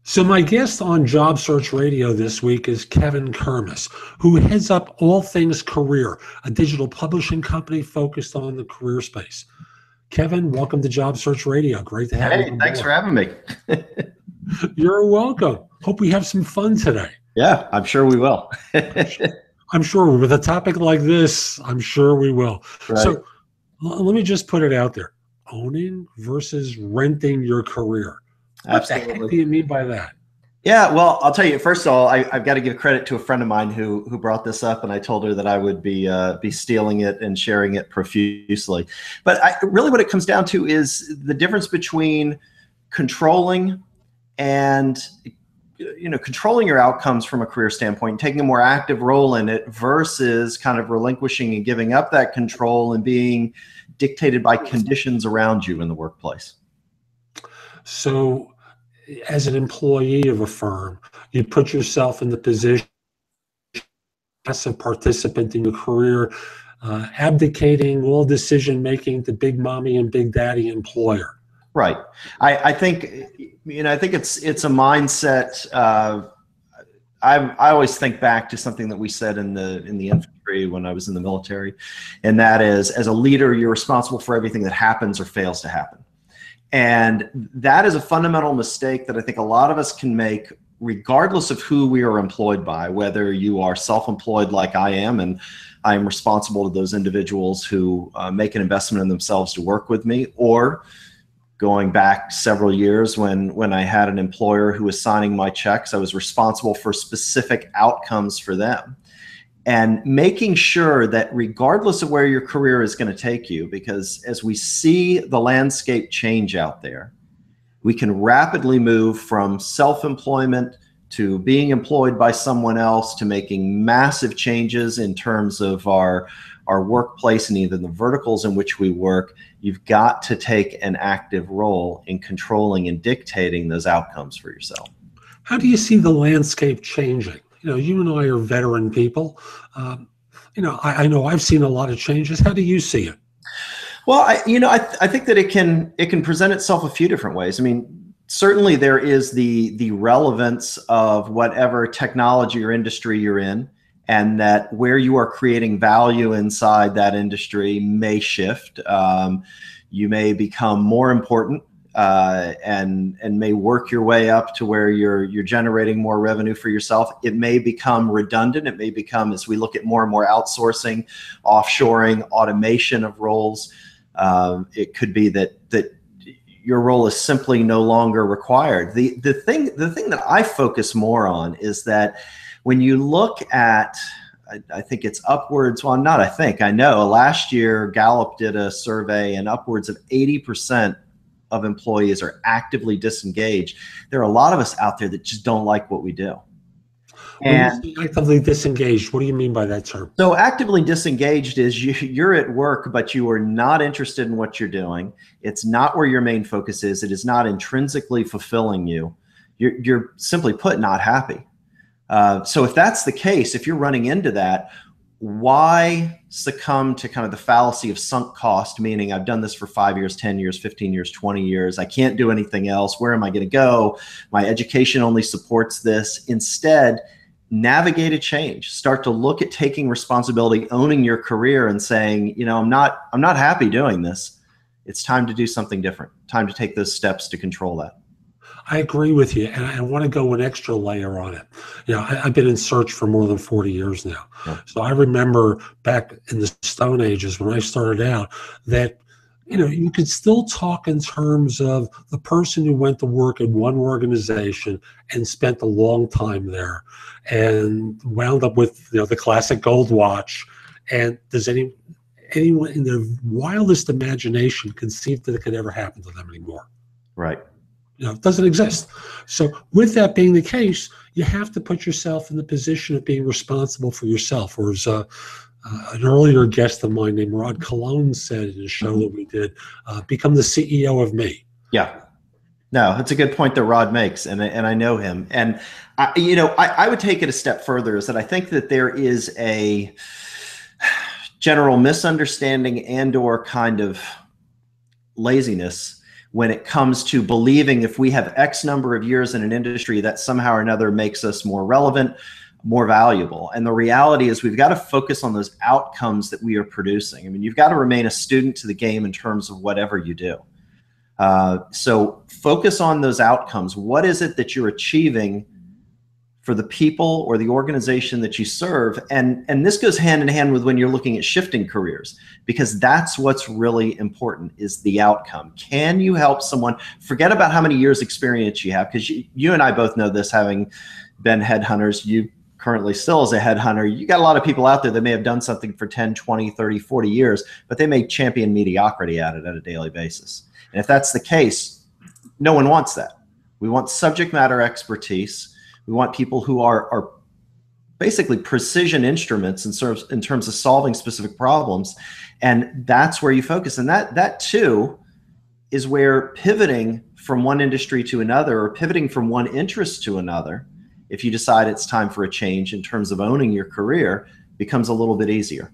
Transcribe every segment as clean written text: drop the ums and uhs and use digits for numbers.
So my guest on Job Search Radio this week is Kevin Kermes, who heads up All Things Career, a digital publishing company focused on the career space. Kevin, welcome to Job Search Radio. Great to have you Hey, on thanks board. for having me. You're welcome. Hope we have some fun today. Yeah, I'm sure we will. I'm sure with a topic like this, I'm sure we will. Right. So let me just put it out there. Owning versus renting your career. What the heck do you mean by that? Yeah, well, I'll tell you, first of all, I've got to give credit to a friend of mine who brought this up, and I told her that I would be stealing it and sharing it profusely. But really what it comes down to is the difference between controlling and controlling your outcomes from a career standpoint, taking a more active role in it versus kind of relinquishing and giving up that control and being dictated by conditions around you in the workplace. So as an employee of a firm, you put yourself in the position as a participant in your career, abdicating all decision-making to big mommy and big daddy employer. Right. I think it's a mindset. I always think back to something that we said in the infantry when I was in the military, and that is, as a leader, you're responsible for everything that happens or fails to happen. And that is a fundamental mistake that I think a lot of us can make, regardless of who we are employed by, whether you are self-employed like I am, and I am responsible to those individuals who make an investment in themselves to work with me, or going back several years when I had an employer who was signing my checks, I was responsible for specific outcomes for them. And making sure that regardless of where your career is going to take you, because as we see the landscape change out there, we can rapidly move from self-employment to being employed by someone else to making massive changes in terms of our workplace and even the verticals in which we work. You've got to take an active role in controlling and dictating those outcomes for yourself. How do you see the landscape changing? You and I are veteran people. I know I've seen a lot of changes. How do you see it? Well, I think that it can present itself a few different ways. I mean, certainly there is the relevance of whatever technology or industry you're in, and that where you are creating value inside that industry may shift. You may become more important and may work your way up to where you're generating more revenue for yourself. It may become redundant. It may become, as we look at more and more outsourcing, offshoring, automation of roles, it could be that your role is simply no longer required. The thing that I focus more on is that when you look at, I think it's upwards, well, not I think, I know, last year Gallup did a survey and upwards of 80% of employees are actively disengaged. There are a lot of us out there that just don't like what we do. And actively disengaged, what do you mean by that term? So actively disengaged is you're at work, but you are not interested in what you're doing. It's not where your main focus is. It is not intrinsically fulfilling you. You're simply put, not happy. So if that's the case, if you're running into that, why succumb to kind of the fallacy of sunk cost, meaning I've done this for 5 years, 10 years, 15 years, 20 years. I can't do anything else. Where am I going to go? My education only supports this. Instead, navigate a change. Start to look at taking responsibility, owning your career, and saying, I'm not happy doing this. It's time to do something different. Time to take those steps to control that. I agree with you, and I want to go an extra layer on it. I've been in search for more than 40 years now. Yeah. So I remember back in the Stone Ages when I started out that, you could still talk in terms of the person who went to work in one organization and spent a long time there and wound up with, the classic gold watch. And does anyone in their wildest imagination conceive that it could ever happen to them anymore? Right. It doesn't exist. So with that being the case, you have to put yourself in the position of being responsible for yourself. Or as an earlier guest of mine named Rod Colon said in a show that we did, become the CEO of me. Yeah. No, that's a good point that Rod makes, and I know him. And I would take it a step further, is that I think that there is a general misunderstanding and or kind of laziness when it comes to believing if we have X number of years in an industry that somehow or another makes us more relevant, more valuable. And the reality is we've got to focus on those outcomes that we are producing. I mean, you've got to remain a student to the game in terms of whatever you do. So focus on those outcomes. What is it that you're achieving for the people or the organization that you serve? And this goes hand in hand with when you're looking at shifting careers, because that's what's really important, is the outcome. Can you help someone? Forget about how many years experience you have, because you and I both know this, having been headhunters. You currently still as a headhunter, you got a lot of people out there that may have done something for 10, 20, 30, 40 years, but they may champion mediocrity at it at a daily basis. And if that's the case, no one wants that. We want subject matter expertise. We want people who are basically precision instruments in terms of solving specific problems. And that's where you focus. And that too is where pivoting from one industry to another, or pivoting from one interest to another, if you decide it's time for a change in terms of owning your career, becomes a little bit easier.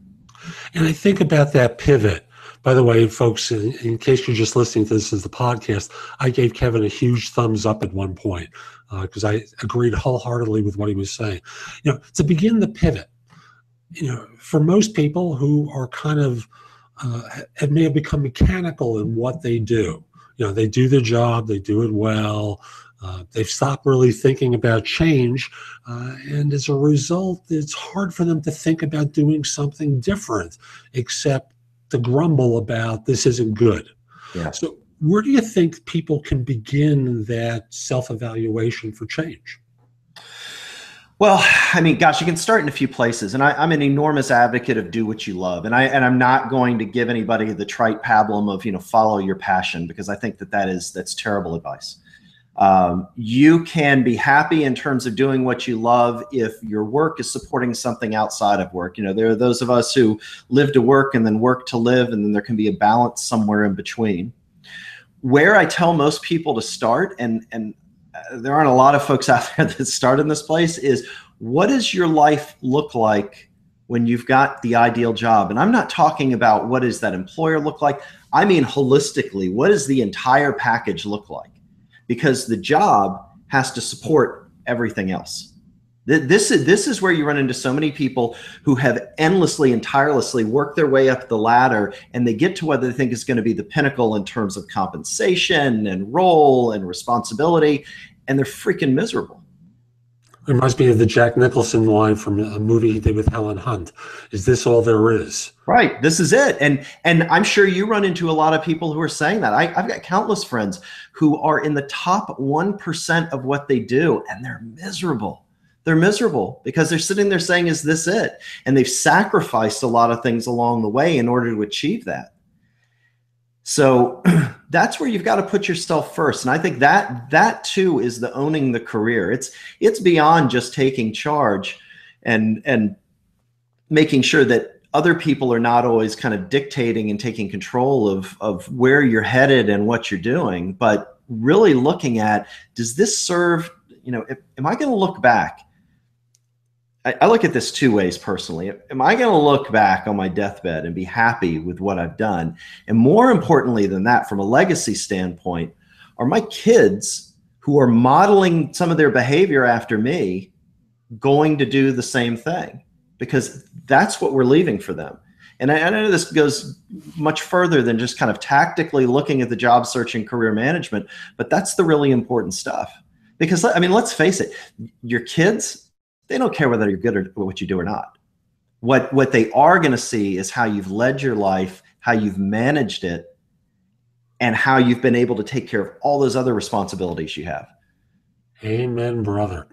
And I think about that pivot. By the way, folks, in case you're just listening to this as the podcast, I gave Kevin a huge thumbs up at one point because I agreed wholeheartedly with what he was saying. To begin the pivot, for most people who are kind of may have become mechanical in what they do. They do their job, they do it well. They've stopped really thinking about change, and as a result, it's hard for them to think about doing something different, except to grumble about this isn't good. Yeah. So where do you think people can begin that self-evaluation for change? Well, I mean, gosh, you can start in a few places, and I'm an enormous advocate of do what you love, and I'm not going to give anybody the trite pablum of follow your passion, because I think that's terrible advice. You can be happy in terms of doing what you love if your work is supporting something outside of work. There are those of us who live to work and then work to live, and then there can be a balance somewhere in between. Where I tell most people to start, and there aren't a lot of folks out there that start in this place, is what does your life look like when you've got the ideal job? And I'm not talking about what does that employer look like. I mean, holistically, what does the entire package look like? Because the job has to support everything else. This is where you run into so many people who have endlessly and tirelessly worked their way up the ladder, and they get to what they think is going to be the pinnacle in terms of compensation and role and responsibility, and they're freaking miserable. It reminds me of the Jack Nicholson line from a movie he did with Helen Hunt. Is this all there is? Right. This is it. And I'm sure you run into a lot of people who are saying that. I've got countless friends who are in the top 1% of what they do, and they're miserable. They're miserable because they're sitting there saying, is this it? And they've sacrificed a lot of things along the way in order to achieve that. So that's where you've got to put yourself first. And I think that too is the owning the career. It's beyond just taking charge and making sure that other people are not always kind of dictating and taking control of where you're headed and what you're doing, but really looking at, does this serve, am I going to look back? I look at this two ways personally. Am I going to look back on my deathbed and be happy with what I've done? And more importantly than that, from a legacy standpoint, are my kids who are modeling some of their behavior after me going to do the same thing? Because that's what we're leaving for them. And I know this goes much further than just kind of tactically looking at the job search and career management, but that's the really important stuff. Because, I mean, let's face it, your kids, they don't care whether you're good at what you do or not. What they are going to see is how you've led your life, how you've managed it, and how you've been able to take care of all those other responsibilities you have. Amen, brother.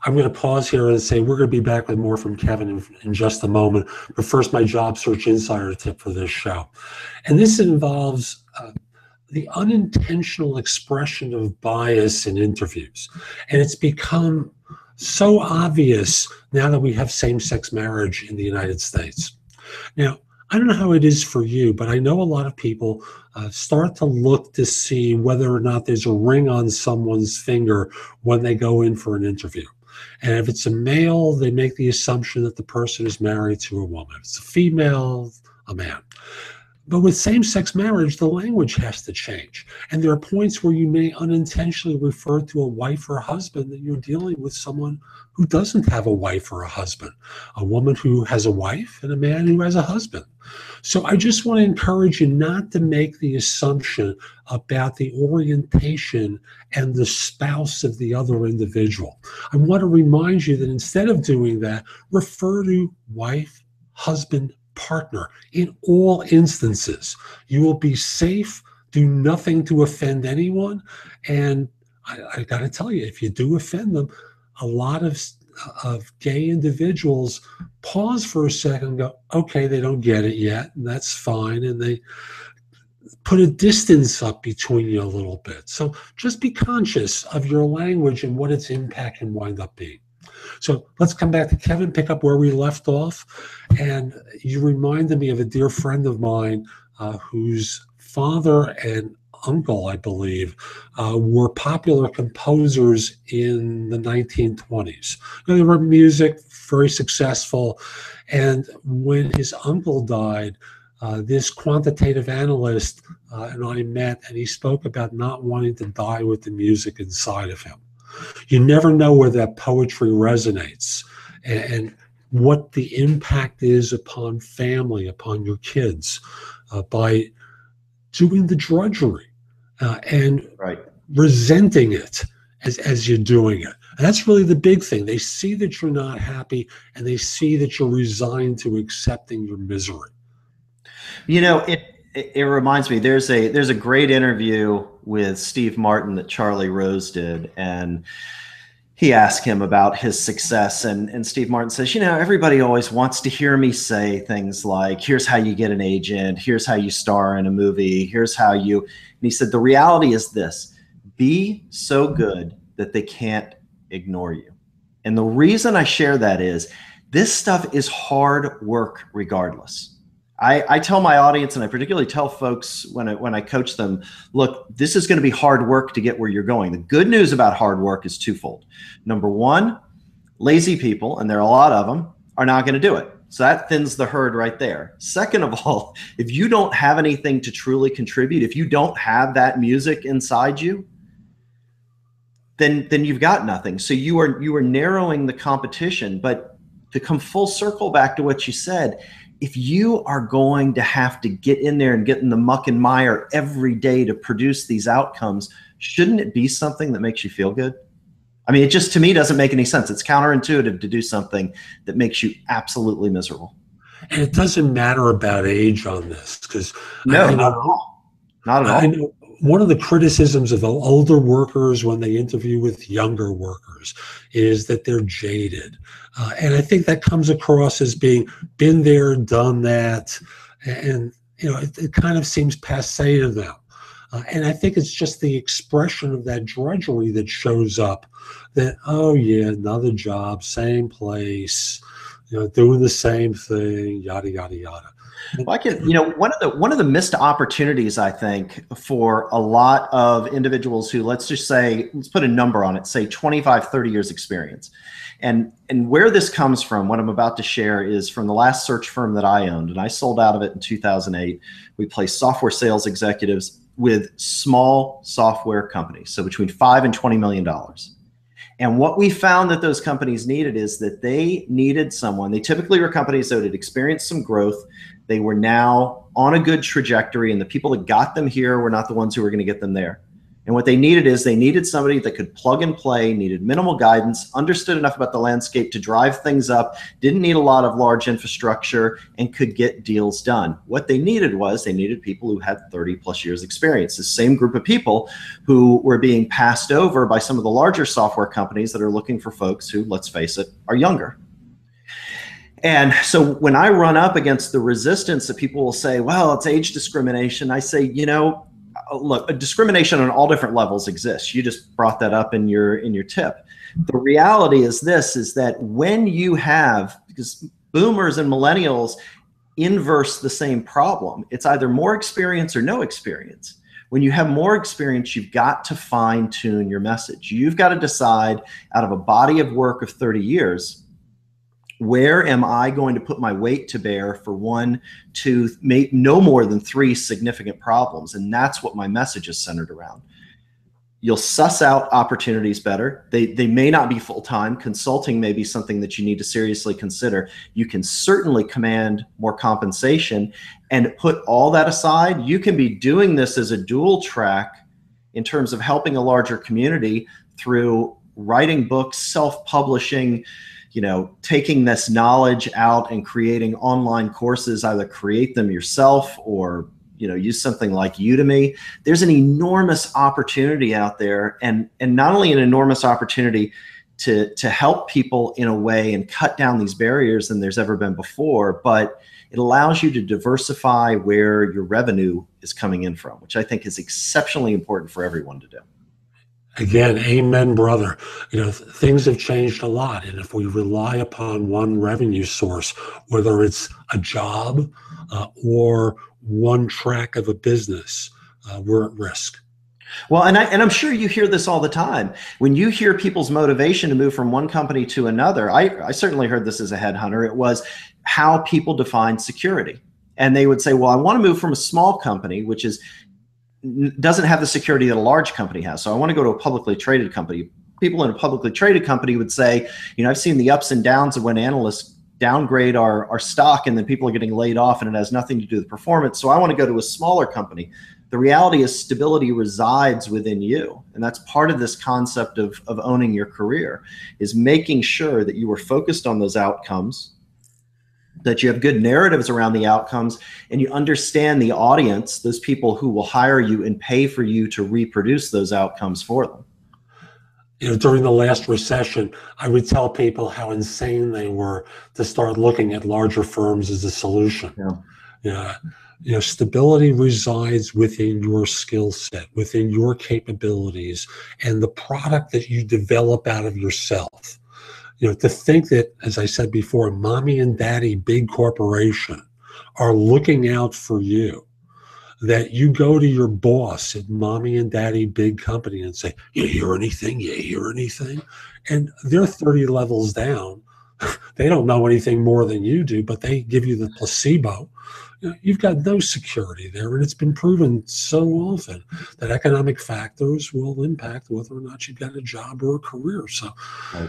I'm going to pause here and say we're going to be back with more from Kevin in just a moment. But first, my job search insider tip for this show. And this involves the unintentional expression of bias in interviews. And it's become so obvious now that we have same-sex marriage in the United States. Now, I don't know how it is for you, but I know a lot of people start to look to see whether or not there's a ring on someone's finger when they go in for an interview. And if it's a male, they make the assumption that the person is married to a woman. If it's a female, a man. But with same-sex marriage, the language has to change. And there are points where you may unintentionally refer to a wife or husband that you're dealing with someone who doesn't have a wife or a husband, a woman who has a wife and a man who has a husband. So I just want to encourage you not to make the assumption about the orientation and the spouse of the other individual. I want to remind you that instead of doing that, refer to wife, husband, partner in all instances. You will be safe, do nothing to offend anyone. And I got to tell you, if you do offend them, a lot of gay individuals pause for a second and go, okay, they don't get it yet, and that's fine. And they put a distance up between you a little bit. So just be conscious of your language and what its impact can wind up being. So let's come back to Kevin, pick up where we left off. And you reminded me of a dear friend of mine whose father and uncle, I believe, were popular composers in the 1920s. They were music, very successful. And when his uncle died, this quantitative analyst and I met, and he spoke about not wanting to die with the music inside of him. You never know where that poetry resonates and what the impact is upon family, upon your kids, by doing the drudgery and resenting it as you're doing it. And that's really the big thing. They see that you're not happy, and they see that you're resigned to accepting your misery. You know, it reminds me, there's a great interview with Steve Martin that Charlie Rose did, and he asked him about his success, and Steve Martin says, you know, everybody always wants to hear me say things like, here's how you get an agent, here's how you star in a movie, here's how you, and he said, the reality is this: be so good that they can't ignore you. And the reason I share that is this stuff is hard work regardless. I tell my audience, and I particularly tell folks when I coach them, look, this is going to be hard work to get where you're going. The good news about hard work is twofold. Number one, lazy people, and there are a lot of them, are not going to do it. So that thins the herd right there. Second of all, if you don't have anything to truly contribute, if you don't have that music inside you, then you've got nothing. So you are narrowing the competition. But to come full circle back to what you said, if you are going to have to get in there and get in the muck and mire every day to produce these outcomes, shouldn't it be something that makes you feel good? I mean, it just, to me, doesn't make any sense. It's counterintuitive to do something that makes you absolutely miserable. And it doesn't matter about age on this, because no, not at all. Not at all. I know one of the criticisms of older workers when they interview with younger workers is that they're jaded. And I think that comes across as being been there, done that. And, you know, it kind of seems passé to them. And I think it's just the expression of that drudgery that shows up that, oh yeah, another job, same place, you know, doing the same thing, yada, yada, yada. Well, you know, one of the missed opportunities, I think, for a lot of individuals who, let's just say, let's put a number on it, say 25, 30 years experience. And where this comes from, what I'm about to share, is from the last search firm that I owned, and I sold out of it in 2008. We placed software sales executives with small software companies, so between $5 and $20 million. And what we found that those companies needed is that they needed someone. They typically were companies that had experienced some growth. They were now on a good trajectory, and the people that got them here were not the ones who were going to get them there. And what they needed is they needed somebody that could plug and play, needed minimal guidance, understood enough about the landscape to drive things up, didn't need a lot of large infrastructure, and could get deals done. What they needed was they needed people who had 30 plus years experience, the same group of people who were being passed over by some of the larger software companies that are looking for folks who, let's face it, are younger. And so when I run up against the resistance that people will say, well, it's age discrimination, I say, you know, look, discrimination on all different levels exists. You just brought that up in your tip. The reality is this, is that when you have, because boomers and millennials inverse the same problem, it's either more experience or no experience. When you have more experience, you've got to fine tune your message. You've got to decide, out of a body of work of 30 years, Where am I going to put my weight to bear for one, two, no more than three significant problems? And that's what my message is centered around. You'll suss out opportunities better. They may not be full-time. Consulting may be something that you need to seriously consider. You can certainly command more compensation, and put all that aside. You can be doing this as a dual track in terms of helping a larger community through writing books, self-publishing, taking this knowledge out and creating online courses, either create them yourself or use something like Udemy. There's an enormous opportunity out there, and not only an enormous opportunity to help people in a way and cut down these barriers than there's ever been before, but it allows you to diversify where your revenue is coming in from, which I think is exceptionally important for everyone to do. Again, amen, brother. Things have changed a lot. And if we rely upon one revenue source, whether it's a job or one track of a business, we're at risk. Well, and I'm sure you hear this all the time. When you hear people's motivation to move from one company to another, I certainly heard this as a headhunter. It was how people define security. And they would say, well, I want to move from a small company, which doesn't have the security that a large company has. So I want to go to a publicly traded company. People in a publicly traded company would say, I've seen the ups and downs of when analysts downgrade our stock and then people are getting laid off and it has nothing to do with performance. So I want to go to a smaller company. The reality is stability resides within you. And that's part of this concept of owning your career, is making sure that you are focused on those outcomes, that you have good narratives around the outcomes, and you understand the audience, those people who will hire you and pay for you to reproduce those outcomes for them. During the last recession, I would tell people how insane they were to start looking at larger firms as a solution. Stability resides within your skill set, within your capabilities, and the product that you develop out of yourself. To think that, as I said before, mommy and daddy big corporation are looking out for you, that you go to your boss at mommy and daddy big company and say, you hear anything? You hear anything? And they're 30 levels down. They don't know anything more than you do, but they give you the placebo. You've got no security there, and it's been proven so often that economic factors will impact whether or not you've got a job or a career. So right.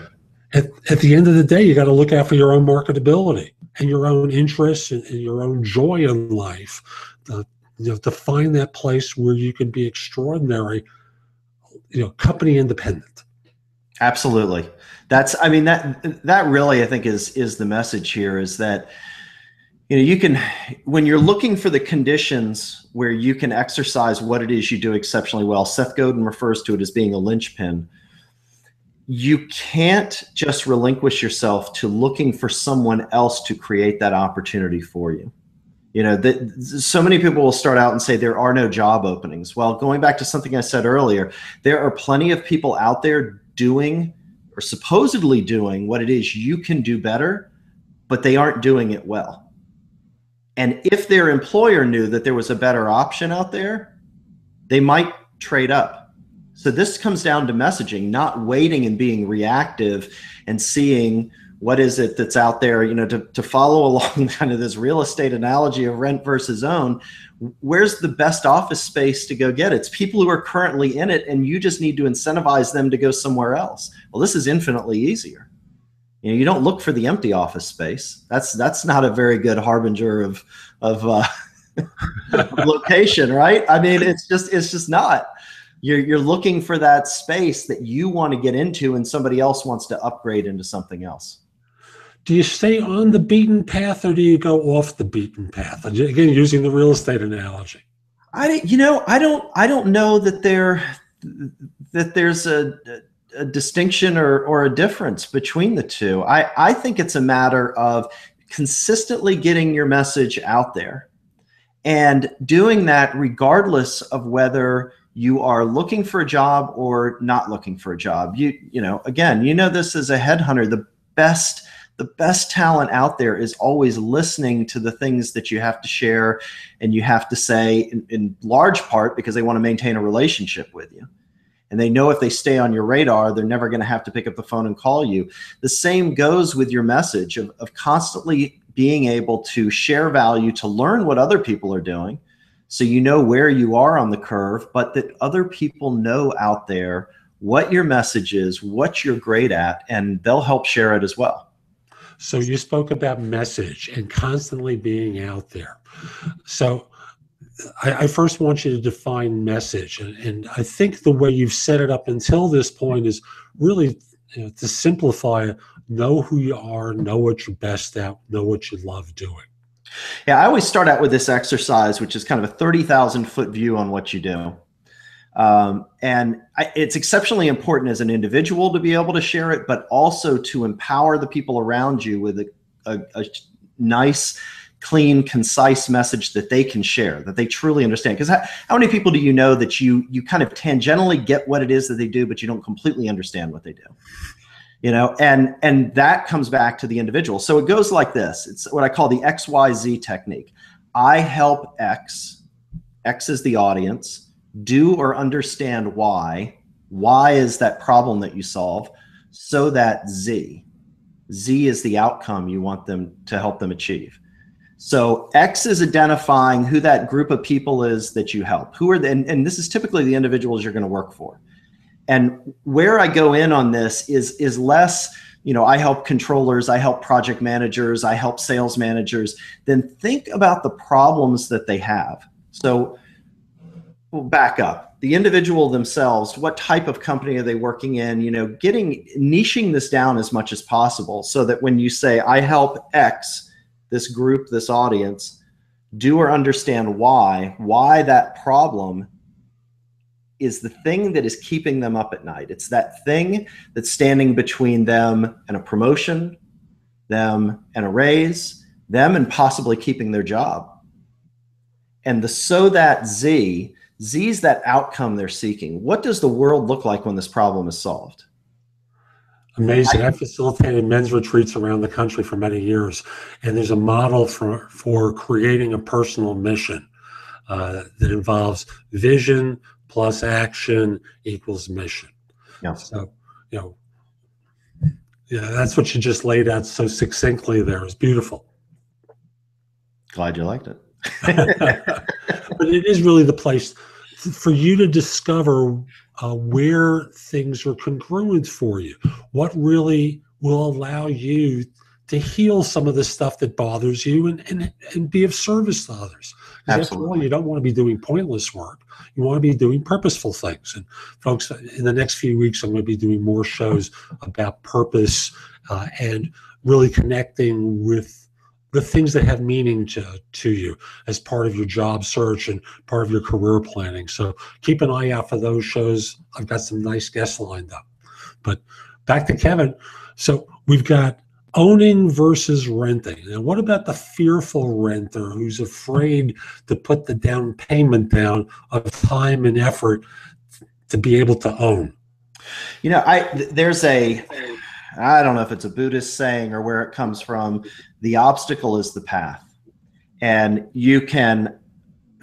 At the end of the day, you got to look out for your own marketability and your own interests and your own joy in life. To find that place where you can be extraordinary, company independent. Absolutely. That really, I think is the message here, is that, you can, when you're looking for the conditions where you can exercise what it is you do exceptionally well, Seth Godin refers to it as being a linchpin. You can't just relinquish yourself to looking for someone else to create that opportunity for you. So many people will start out and say there are no job openings. Well, going back to something I said earlier, there are plenty of people out there doing or supposedly doing what it is you can do better, but they aren't doing it well. And if their employer knew that there was a better option out there, they might trade up. So this comes down to messaging, not waiting and being reactive and seeing what is it that's out there, to follow along kind of this real estate analogy of rent versus own. Where's the best office space to go get? It's people who are currently in it, and you just need to incentivize them to go somewhere else. Well, this is infinitely easier. You don't look for the empty office space. That's not a very good harbinger of location, right? It's just not. You're looking for that space that you want to get into and somebody else wants to upgrade into something else. Do you stay on the beaten path or do you go off the beaten path? Again, using the real estate analogy. I don't know that there's a distinction or a difference between the two. I think it's a matter of consistently getting your message out there and doing that regardless of whether you are looking for a job or not looking for a job. Again, this as a headhunter, the best talent out there is always listening to the things that you have to share and you have to say in large part because they want to maintain a relationship with you. And they know if they stay on your radar, they're never going to have to pick up the phone and call you. The same goes with your message of constantly being able to share value, to learn what other people are doing, so you know where you are on the curve, but that other people know out there what your message is, what you're great at, and they'll help share it as well. So you spoke about message and constantly being out there. So I first want you to define message. And I think the way you've set it up until this point is really, to simplify it, know who you are, know what you're best at, know what you love doing. Yeah, I always start out with this exercise, which is kind of a 30,000-foot view on what you do. It's exceptionally important as an individual to be able to share it, but also to empower the people around you with a nice, clean, concise message that they can share, that they truly understand. Because how many people do you know that you kind of tangentially get what it is that they do, but you don't completely understand what they do? And that comes back to the individual. So it goes like this. It's what I call the XYZ technique. I help X. X is the audience. Do or understand why. Why is that problem that you solve, so that Z. Z is the outcome you want them to help them achieve. So X is identifying who that group of people is that you help. Who are and this is typically the individuals you're going to work for. And where I go in on this is less, I help controllers, I help project managers, I help sales managers. Then think about the problems that they have. So we'll back up. The individual themselves, what type of company are they working in? Niching this down as much as possible, so that when you say, I help X, this group, this audience, do or understand why that problem is the thing that is keeping them up at night. It's that thing that's standing between them and a promotion, them and a raise, them and possibly keeping their job. And so that Z's that outcome they're seeking. What does the world look like when this problem is solved? Amazing. I facilitated men's retreats around the country for many years, and there's a model for creating a personal mission that involves vision plus action equals mission. Yeah. So, that's what you just laid out so succinctly there. It's beautiful. Glad you liked it. But it is really the place for you to discover where things are congruent for you. What really will allow you to heal some of the stuff that bothers you and be of service to others. Because after all, you don't want to be doing pointless work. You want to be doing purposeful things. And folks, in the next few weeks, I'm going to be doing more shows about purpose and really connecting with the things that have meaning to you as part of your job search and part of your career planning. So keep an eye out for those shows. I've got some nice guests lined up. But back to Kevin. So we've got owning versus renting. And what about the fearful renter who's afraid to put the down payment down of time and effort to be able to own? There's I don't know if it's a Buddhist saying or where it comes from. The obstacle is the path. And you can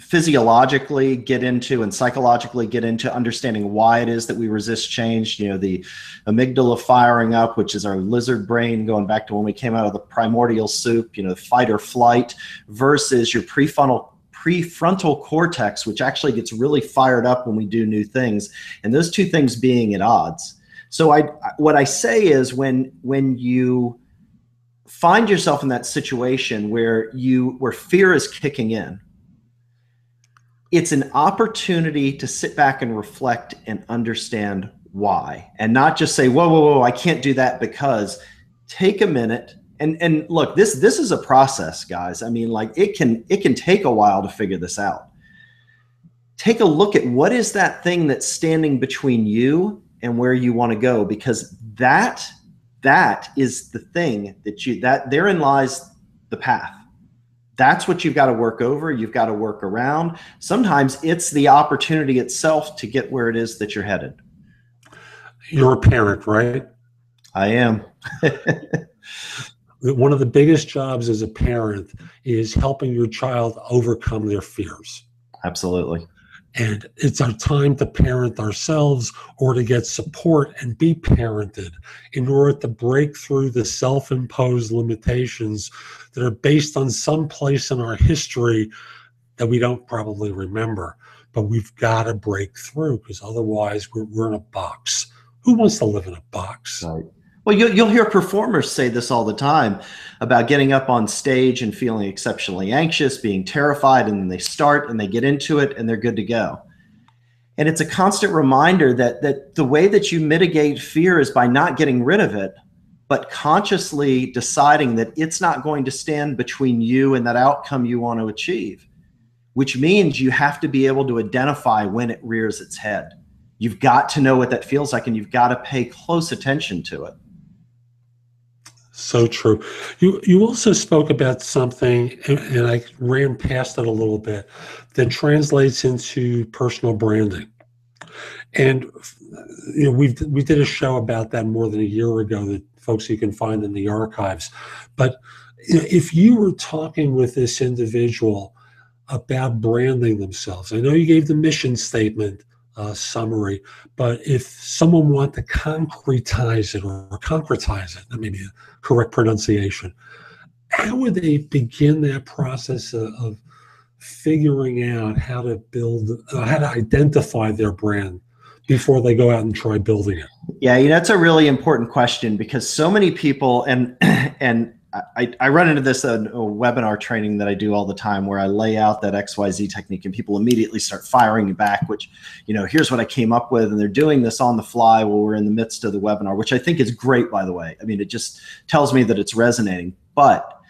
physiologically get into and psychologically get into understanding why it is that we resist change. The amygdala firing up, which is our lizard brain going back to when we came out of the primordial soup, fight or flight, versus your prefrontal cortex, which actually gets really fired up when we do new things. And those two things being at odds. So what I say is when you find yourself in that situation where fear is kicking in, it's an opportunity to sit back and reflect and understand why, and not just say, whoa, I can't do that because. Take a minute and look, this is a process, guys. I mean, like it can take a while to figure this out. Take a look at what is that thing that's standing between you and where you want to go, because that is the thing that therein lies the path. That's what you've got to work over. You've got to work around. Sometimes it's the opportunity itself to get where it is that you're headed. You're a parent, right? I am. One of the biggest jobs as a parent is helping your child overcome their fears. Absolutely. And it's our time to parent ourselves or to get support and be parented in order to break through the self-imposed limitations that are based on some place in our history that we don't probably remember. But we've got to break through, because otherwise we're in a box. Who wants to live in a box? Right. Well, you'll hear performers say this all the time about getting up on stage and feeling exceptionally anxious, being terrified, and then they start and they get into it and they're good to go. And it's a constant reminder that the way that you mitigate fear is by not getting rid of it, but consciously deciding that it's not going to stand between you and that outcome you want to achieve, which means you have to be able to identify when it rears its head. You've got to know what that feels like, and you've got to pay close attention to it. So true. You also spoke about something, and I ran past it a little bit, that translates into personal branding. And we did a show about that more than a year ago that folks you can find in the archives. But if you were talking with this individual about branding themselves, I know you gave the mission statement summary, but if someone wanted to concretize it or concretize it, that may be the correct pronunciation, how would they begin that process of figuring out how to build, how to identify their brand before they go out and try building it? Yeah, that's a really important question, because so many people, and I run into this in a webinar training that I do all the time, where I lay out that XYZ technique and people immediately start firing back, which, here's what I came up with. And they're doing this on the fly while we're in the midst of the webinar, which I think is great, by the way. I mean, it just tells me that it's resonating. But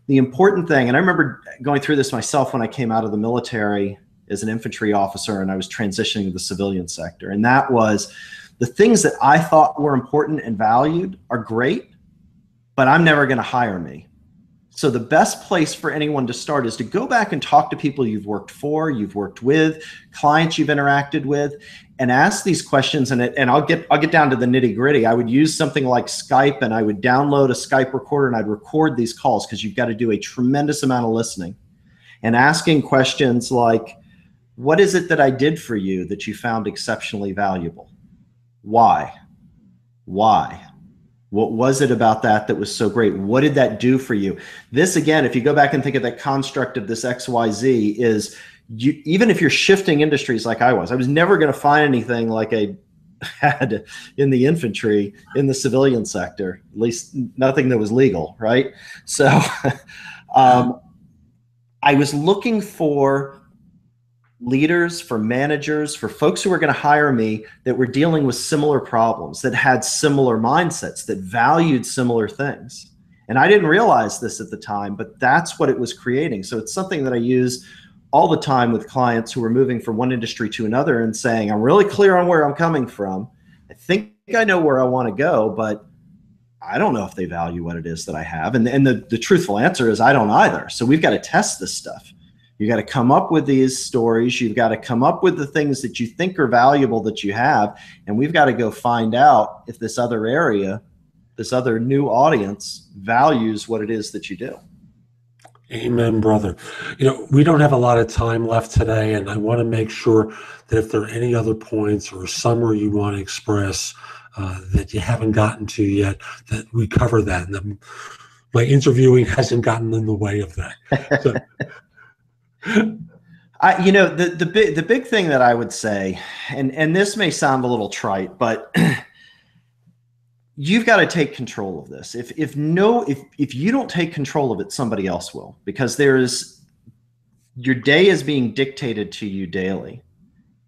the important thing, and I remember going through this myself when I came out of the military as an infantry officer and I was transitioning to the civilian sector. And that was, the things that I thought were important and valued are great, but I'm never going to hire me. So the best place for anyone to start is to go back and talk to people you've worked for, you've worked with, clients you've interacted with, and ask these questions. And I'll get down to the nitty gritty. I would use something like Skype, and I would download a Skype recorder and I'd record these calls, because you've got to do a tremendous amount of listening and asking questions like, what is it that I did for you that you found exceptionally valuable? Why? Why? What was it about that was so great? What did that do for you? This, again, if you go back and think of that construct of this XYZ, is even if you're shifting industries like I was never going to find anything like I had in the infantry, in the civilian sector, at least nothing that was legal, right? So I was looking for leaders, for managers, for folks who were going to hire me that were dealing with similar problems, that had similar mindsets, that valued similar things. And I didn't realize this at the time, but that's what it was creating. So it's something that I use all the time with clients who are moving from one industry to another and saying, I'm really clear on where I'm coming from. I think I know where I want to go, but I don't know if they value what it is that I have. And the truthful answer is I don't either. So we've got to test this stuff. You got to come up with these stories. You've got to come up with the things that you think are valuable that you have. And we've got to go find out if this other area, this other new audience, values what it is that you do. Amen, brother. We don't have a lot of time left today, and I want to make sure that if there are any other points or a summary you want to express that you haven't gotten to yet, that we cover that. And my interviewing hasn't gotten in the way of that. So, the big thing that I would say, and this may sound a little trite, but you've got to take control of this. If you don't take control of it, somebody else will, because your day is being dictated to you daily.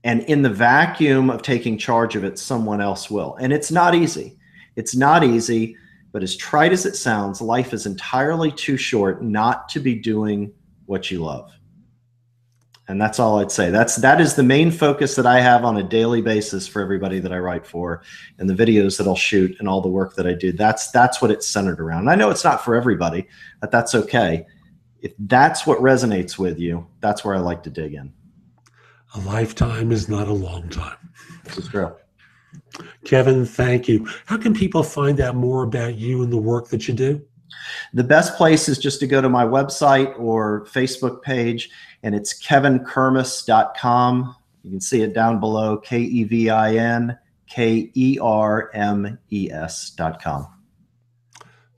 And in the vacuum of taking charge of it, someone else will. And it's not easy. It's not easy, but as trite as it sounds, life is entirely too short not to be doing what you love. And that's all I'd say. That is the main focus that I have on a daily basis for everybody that I write for, and the videos that I'll shoot and all the work that I do. That's what it's centered around. And I know it's not for everybody, but that's okay. If that's what resonates with you, that's where I like to dig in. A lifetime is not a long time. This is true. Kevin, thank you. How can people find out more about you and the work that you do? The best place is just to go to my website or Facebook page, and it's kevinkermes.com. You can see it down below, KevinKermes.com.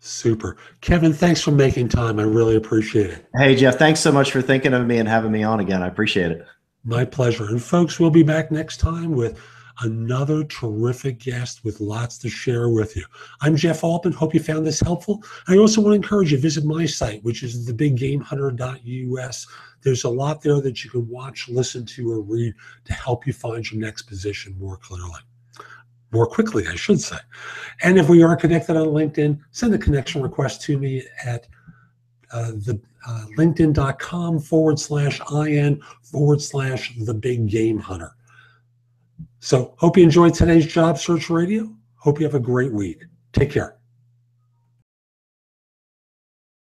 Super. Kevin, thanks for making time. I really appreciate it. Hey, Jeff, thanks so much for thinking of me and having me on again. I appreciate it. My pleasure. And folks, we'll be back next time with another terrific guest with lots to share with you. I'm Jeff Altman. Hope you found this helpful. I also want to encourage you to visit my site, which is thebiggamehunter.us. There's a lot there that you can watch, listen to, or read to help you find your next position more quickly, I should say. And if we are connected on LinkedIn, send a connection request to me at linkedin.com/in/the-big-game-hunter. So hope you enjoyed today's Job Search Radio. Hope you have a great week. Take care.